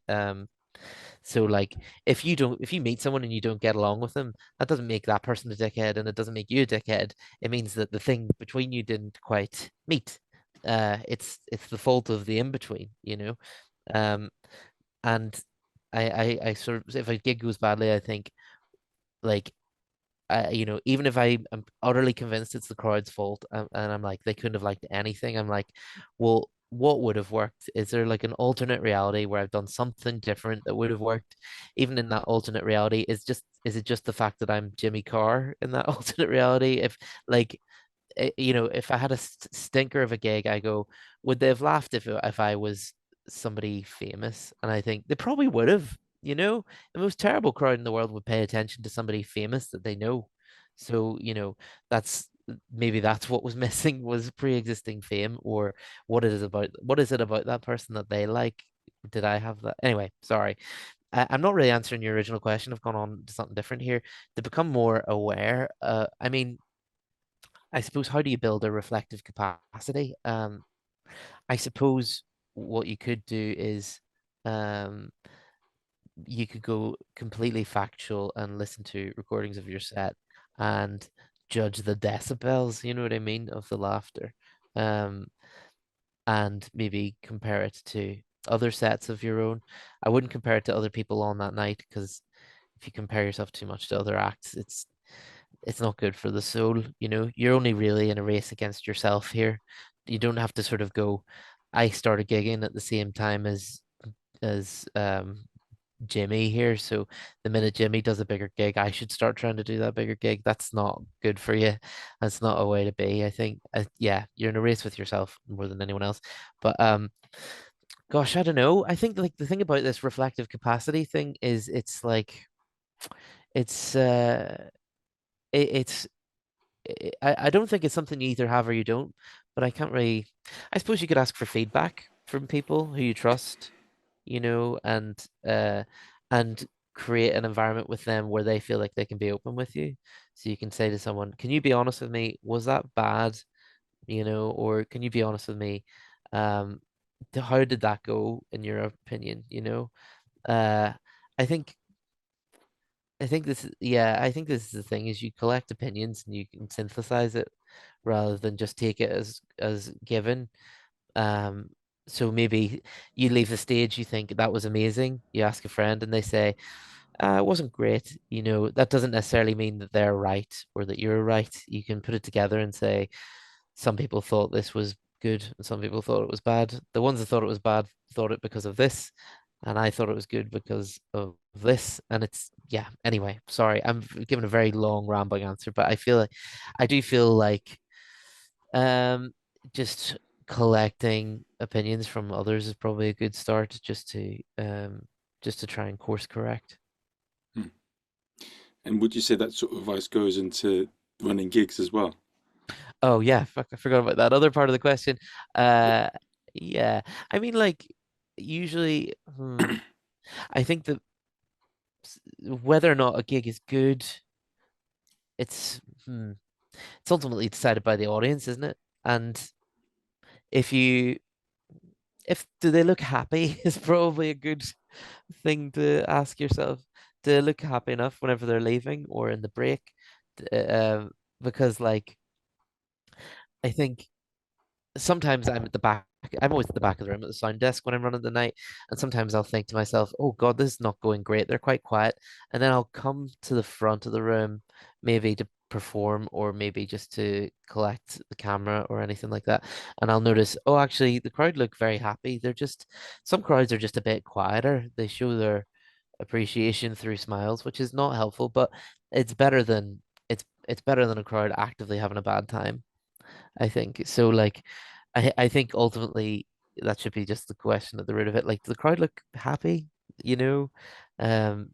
So like if you meet someone and you don't get along with them, that doesn't make that person a dickhead and it doesn't make you a dickhead. It means that the thing between you didn't quite meet. It's the fault of the in between, you know. Um, and I sort of if a gig goes badly, I think like you know, even if I am utterly convinced it's the crowd's fault, and I'm like, they couldn't have liked anything, I'm like, well, what would have worked? Is there like an alternate reality where I've done something different that would have worked? Even in that alternate reality, is it just the fact that I'm Jimmy Carr in that alternate reality? If like you know, if I had a stinker of a gig, I go, would they have laughed if I was somebody famous? And I think they probably would have. You know, the most terrible crowd in the world would pay attention to somebody famous that they know. So, you know, that's maybe that's what was missing was pre-existing fame, or what is it about that person that they like? Did I have that? Anyway, sorry. I'm not really answering your original question. I've gone on to something different here. To become more aware, I mean, I suppose how do you build a reflective capacity? I suppose what you could do is um, you could go completely factual and listen to recordings of your set and judge the decibels, you know what I mean, of the laughter. Um, and maybe compare it to other sets of your own. I wouldn't compare it to other people on that night because if you compare yourself too much to other acts, it's not good for the soul. You know, you're only really in a race against yourself here. You don't have to sort of go, I started gigging at the same time as Jimmy here. So the minute Jimmy does a bigger gig, I should start trying to do that bigger gig. That's not good for you. That's not a way to be. I think, yeah, you're in a race with yourself more than anyone else. But gosh, I don't know. I think like the thing about this reflective capacity thing is it's like it's it's I don't think it's something you either have or you don't, but I can't really. I suppose you could ask for feedback from people who you trust, you know, and create an environment with them where they feel like they can be open with you. So you can say to someone, "Can you be honest with me? Was that bad?" You know, or can you be honest with me? Um, how did that go in your opinion? You know, uh, I think I think this is the thing is you collect opinions and you can synthesize it rather than just take it as given. Um, so maybe you leave the stage, you think that was amazing. You ask a friend, and they say, it wasn't great. That doesn't necessarily mean that they're right or that you're right. You can put it together and say, some people thought this was good and some people thought it was bad. The ones that thought it was bad thought it because of this, and I thought it was good because of this. And it's, yeah, anyway, sorry, I'm giving a very long, rambling answer, but I do feel like um just collecting opinions from others is probably a good start just to try and course correct. Hmm. And would you say that sort of advice goes into running gigs as well? Oh yeah, fuck, I forgot about that other part of the question. Uh, yeah, I mean, like usually, I think that whether or not a gig is good, it's it's ultimately decided by the audience, isn't it? And if you if do they look happy is probably a good thing to ask yourself. Do they look happy enough whenever they're leaving or in the break? Because like I think sometimes I'm at the back. I'm always at the back of the room at the sound desk when I'm running the night, and sometimes I'll think to myself, "Oh God, this is not going great." They're quite quiet, and then I'll come to the front of the room, maybe to perform or maybe just to collect the camera or anything like that, and I'll notice, oh, actually, the crowd look very happy. Some crowds are just a bit quieter. They show their appreciation through smiles, which is not helpful, but it's better than it's better than a crowd actively having a bad time. I think so. Like, I think ultimately that should be just the question at the root of it. Like, do the crowd look happy? You know, um,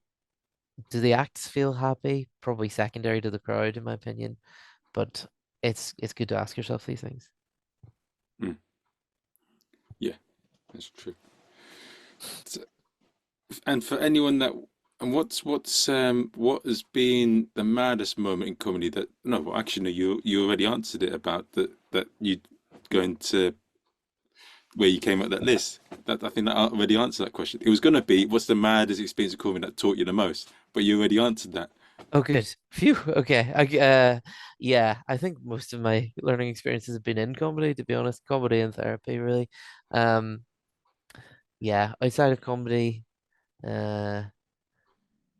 do the acts feel happy? Probably secondary to the crowd, in my opinion. But it's good to ask yourself these things. Hmm. Yeah, that's true. So, and for anyone that, and what has been the maddest moment in comedy that, no, well, actually, no, you already answered it about that you going to where you came up that list. That I think that already answered that question. It was going to be, what's the maddest experience of comedy that taught you the most? But you already answered that. Oh, good. Phew. Okay. Yeah, I think most of my learning experiences have been in comedy, to be honest. Comedy and therapy, really. Um, yeah, outside of comedy, uh,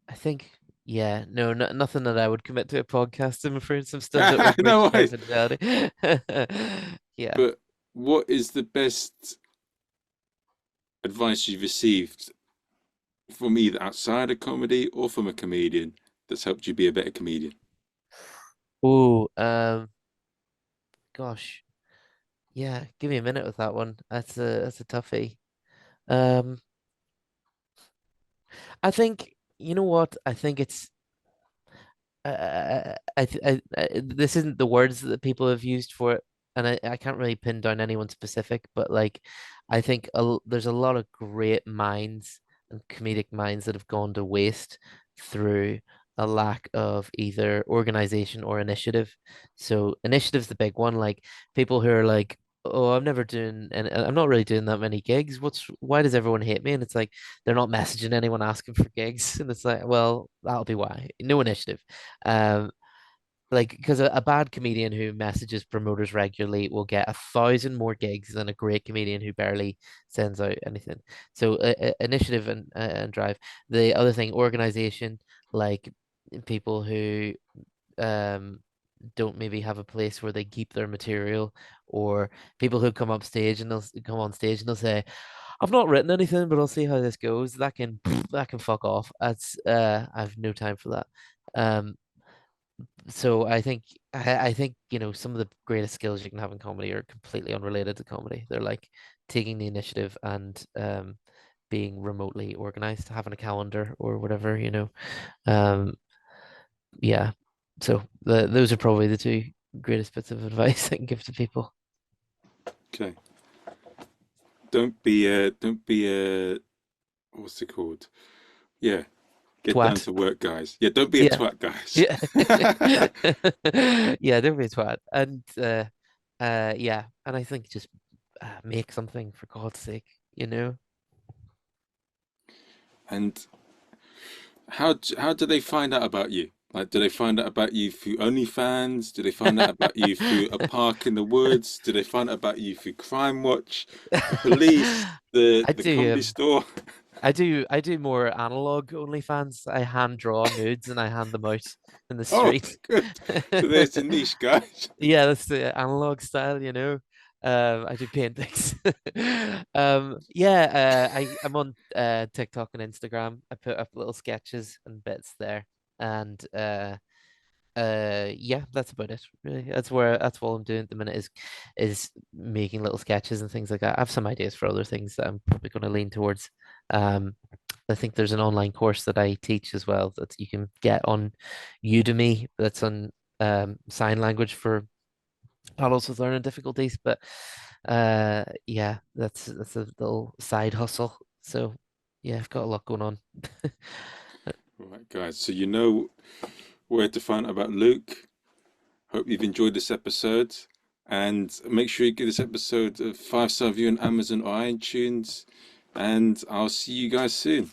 I think, yeah, no, nothing that I would commit to a podcast. I'm afraid some stuff that would breach No worries. confidentiality. Yeah. But what is the best advice you've received from either outside of comedy or from a comedian that's helped you be a better comedian? Oh, gosh. Yeah, give me a minute with that one. That's a toughie. Um, I think, you know what? I think it's this isn't the words that people have used for it, and I can't really pin down anyone specific, but like I think there's a lot of great minds and comedic minds that have gone to waste through a lack of either organization or initiative. So initiative's the big one, like people who are like, oh, I'm never doing, and I'm not really doing that many gigs. Why does everyone hate me? And it's like they're not messaging anyone asking for gigs, and it's like, well, that'll be why. No initiative. Um, like because a bad comedian who messages promoters regularly will get 1,000 more gigs than a great comedian who barely sends out anything. So initiative and drive. The other thing, organization, like people who um don't maybe have a place where they keep their material, or people who come up stage and they'll come on stage and they'll say, I've not written anything, but I'll see how this goes. That can that can fuck off. That's I've no time for that. Um, so I think some of the greatest skills you can have in comedy are completely unrelated to comedy. They're like taking the initiative and being remotely organized, having a calendar or whatever. Um, yeah. So those are probably the two greatest bits of advice I can give to people. Okay. Don't be a, what's it called? Yeah, get down Twat. to work, guys. Yeah, don't be a Yeah. twat, guys. Yeah. Yeah, don't be a twat. And yeah, and I think just make something for God's sake. And how do they find out about you? Like, do they find out about you through OnlyFans? Do they find out about you through a park in the woods? Do they find out about you through Crime Watch, the police, I the do comedy store? I do more analog OnlyFans. I hand draw nudes and I hand them out in the Oh, street. good. So there's the niche, guys. Yeah, that's the analog style, you know. I do paintings. Yeah, I'm on TikTok and Instagram. I put up little sketches and bits there, and yeah, that's about it. Really, that's what I'm doing at the minute is making little sketches and things like that. I have some ideas for other things that I'm probably going to lean towards. Um, I think there's an online course that I teach as well that you can get on Udemy. That's on sign language for adults with learning difficulties. But yeah, that's a little side hustle. So yeah, I've got a lot going on. All right, guys. So you know where to find out about Luke. Hope you've enjoyed this episode. And make sure you give this episode a 5-star review on Amazon or iTunes. And I'll see you guys soon.